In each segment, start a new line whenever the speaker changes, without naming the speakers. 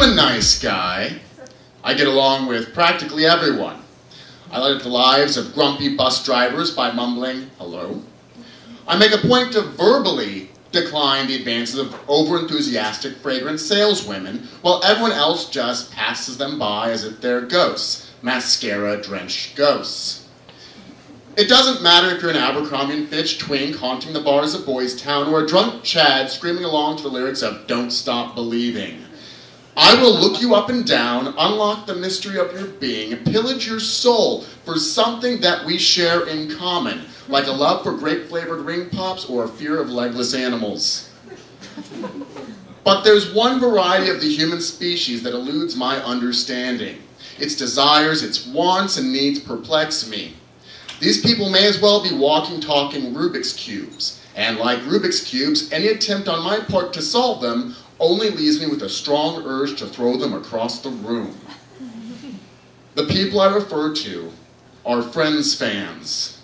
I'm a nice guy. I get along with practically everyone. I light up the lives of grumpy bus drivers by mumbling, hello. I make a point to verbally decline the advances of over-enthusiastic fragrance saleswomen, while everyone else just passes them by as if they're ghosts, mascara-drenched ghosts. It doesn't matter if you're an Abercrombie & Fitch twink haunting the bars of Boys Town or a drunk Chad screaming along to the lyrics of Don't Stop Believing. I will look you up and down, unlock the mystery of your being, pillage your soul for something that we share in common, like a love for grape-flavored ring pops or a fear of legless animals. But there's one variety of the human species that eludes my understanding. Its desires, its wants, and needs perplex me. These people may as well be walking, talking Rubik's Cubes. And like Rubik's Cubes, any attempt on my part to solve them only leaves me with a strong urge to throw them across the room. The people I refer to are Friends fans.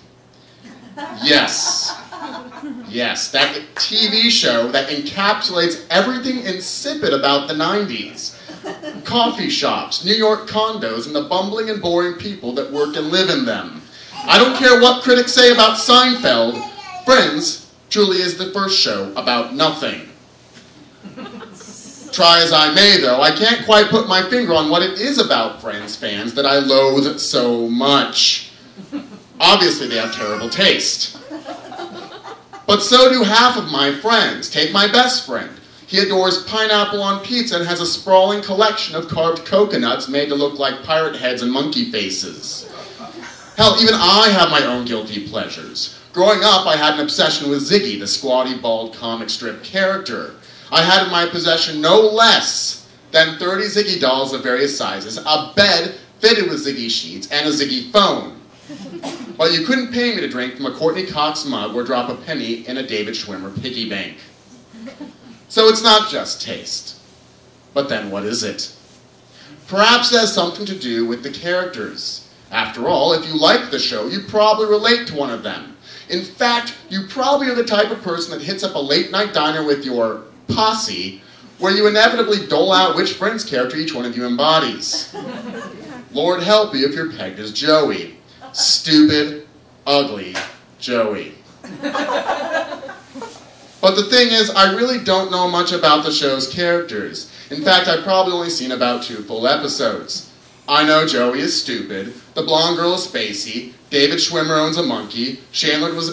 Yes. Yes, that TV show that encapsulates everything insipid about the 90s. Coffee shops, New York condos, and the bumbling and boring people that work and live in them. I don't care what critics say about Seinfeld, Friends truly is the first show about nothing. Try as I may, though, I can't quite put my finger on what it is about Friends fans that I loathe so much. Obviously, they have terrible taste. But so do half of my friends. Take my best friend. He adores pineapple on pizza and has a sprawling collection of carved coconuts made to look like pirate heads and monkey faces. Hell, even I have my own guilty pleasures. Growing up, I had an obsession with Ziggy, the squatty, bald comic strip character. I had in my possession no less than 30 Ziggy dolls of various sizes, a bed fitted with Ziggy sheets, and a Ziggy phone. But you couldn't pay me to drink from a Courtney Cox mug or drop a penny in a David Schwimmer piggy bank. So it's not just taste. But then what is it? Perhaps it has something to do with the characters. After all, if you like the show, you probably relate to one of them. In fact, you probably are the type of person that hits up a late-night diner with your posse, where you inevitably dole out which Friends character each one of you embodies. Lord help you if you're pegged as Joey. Stupid, ugly Joey. But the thing is, I really don't know much about the show's characters. In fact, I've probably only seen about 2 full episodes. I know Joey is stupid, the blonde girl is spacey, David Schwimmer owns a monkey, Chandler was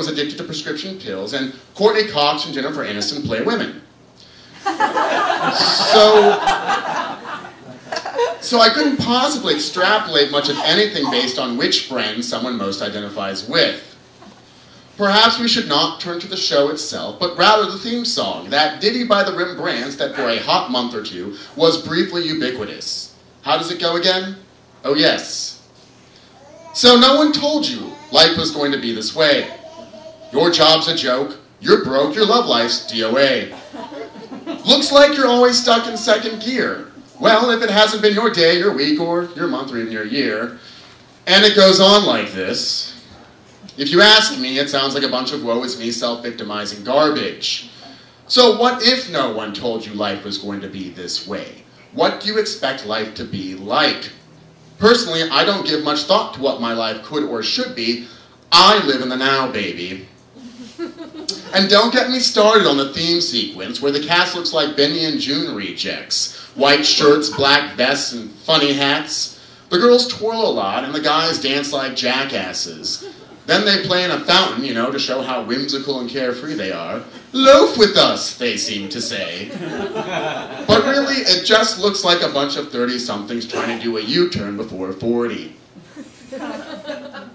addicted to prescription pills, and Courtney Cox and Jennifer Aniston play women. So I couldn't possibly extrapolate much of anything based on which friend someone most identifies with. Perhaps we should not turn to the show itself, but rather the theme song, that ditty by the Rembrandts that for a hot month or two was briefly ubiquitous. How does it go again? Oh yes. So no one told you life was going to be this way. Your job's a joke, you're broke, your love life's DOA. Looks like you're always stuck in second gear. Well, if it hasn't been your day, your week, or your month, or even your year. And it goes on like this. If you ask me, it sounds like a bunch of woe is me self-victimizing garbage. So what if no one told you life was going to be this way? What do you expect life to be like? Personally, I don't give much thought to what my life could or should be. I live in the now, baby. And don't get me started on the theme sequence where the cast looks like Benny and June rejects. White shirts, black vests, and funny hats. The girls twirl a lot and the guys dance like jackasses. Then they play in a fountain, you know, to show how whimsical and carefree they are. Loaf with us, they seem to say. But really, it just looks like a bunch of 30-somethings trying to do a U-turn before 40.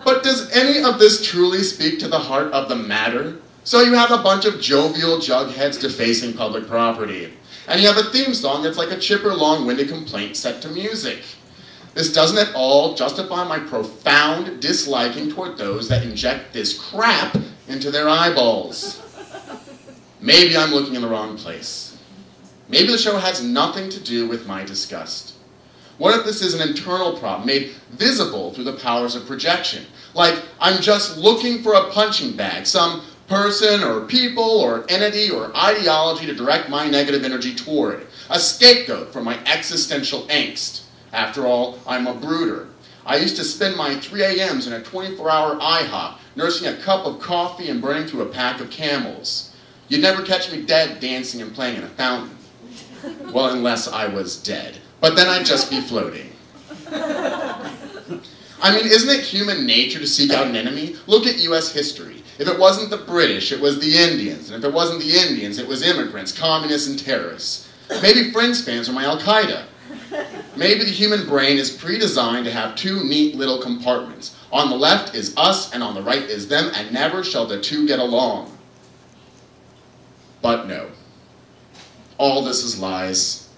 But does any of this truly speak to the heart of the matter? So you have a bunch of jovial jugheads defacing public property. And you have a theme song that's like a chipper, long-winded complaint set to music. This doesn't at all justify my profound disliking toward those that inject this crap into their eyeballs. Maybe I'm looking in the wrong place. Maybe the show has nothing to do with my disgust. What if this is an internal problem made visible through the powers of projection? Like, I'm just looking for a punching bag, some person or people or entity or ideology to direct my negative energy toward. a scapegoat for my existential angst. After all, I'm a brooder. I used to spend my 3 a.m.s in a 24-hour IHOP, nursing a cup of coffee and burning through a pack of Camels. You'd never catch me dead dancing and playing in a fountain. Well, unless I was dead. But then I'd just be floating. I mean, isn't it human nature to seek out an enemy? Look at U.S. history. If it wasn't the British, it was the Indians. And if it wasn't the Indians, it was immigrants, communists, and terrorists. Maybe Friends fans are my Al-Qaeda. Maybe the human brain is pre-designed to have two neat little compartments. On the left is us, and on the right is them, and never shall the two get along. But no. All this is lies.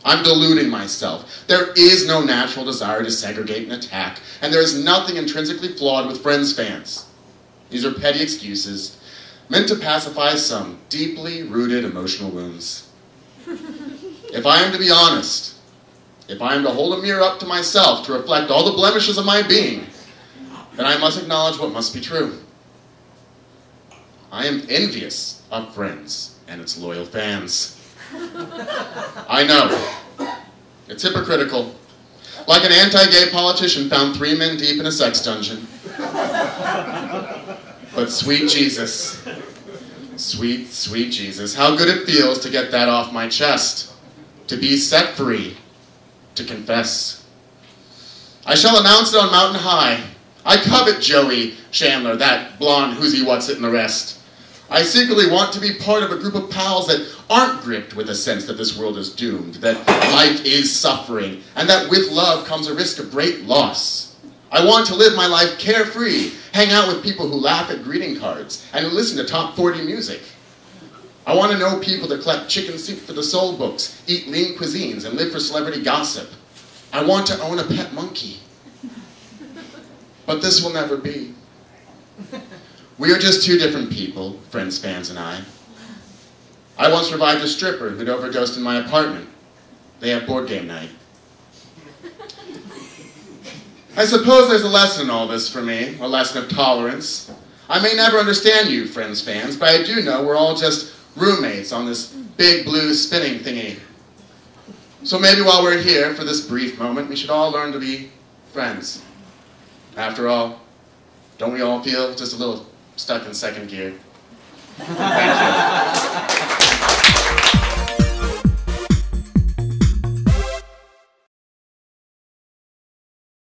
I'm deluding myself. There is no natural desire to segregate and attack, and there is nothing intrinsically flawed with Friends fans. These are petty excuses, meant to pacify some deeply rooted emotional wounds. If I am to be honest, if I am to hold a mirror up to myself to reflect all the blemishes of my being, then I must acknowledge what must be true. I am envious of Friends and its loyal fans. I know. It's hypocritical. Like an anti-gay politician found 3 men deep in a sex dungeon. But sweet Jesus, sweet, sweet Jesus, how good it feels to get that off my chest, to be set free, to confess. I shall announce it on mountain high. I covet Joey Chandler, that blonde who's-he what's-it and the rest. I secretly want to be part of a group of pals that aren't gripped with a sense that this world is doomed, that life is suffering, and that with love comes a risk of great loss. I want to live my life carefree, hang out with people who laugh at greeting cards, and who listen to top 40 music. I want to know people that collect chicken soup for the soul books, eat lean cuisines, and live for celebrity gossip. I want to own a pet monkey. But this will never be. We are just two different people, Friends fans and I. I once revived a stripper who'd overdosed in my apartment. They have board game night. I suppose there's a lesson in all this for me, a lesson of tolerance. I may never understand you, Friends fans, but I do know we're all just roommates on this big blue spinning thingy. So maybe while we're here for this brief moment, we should all learn to be friends. After all, don't we all feel just a little stuck in second gear? Thank you.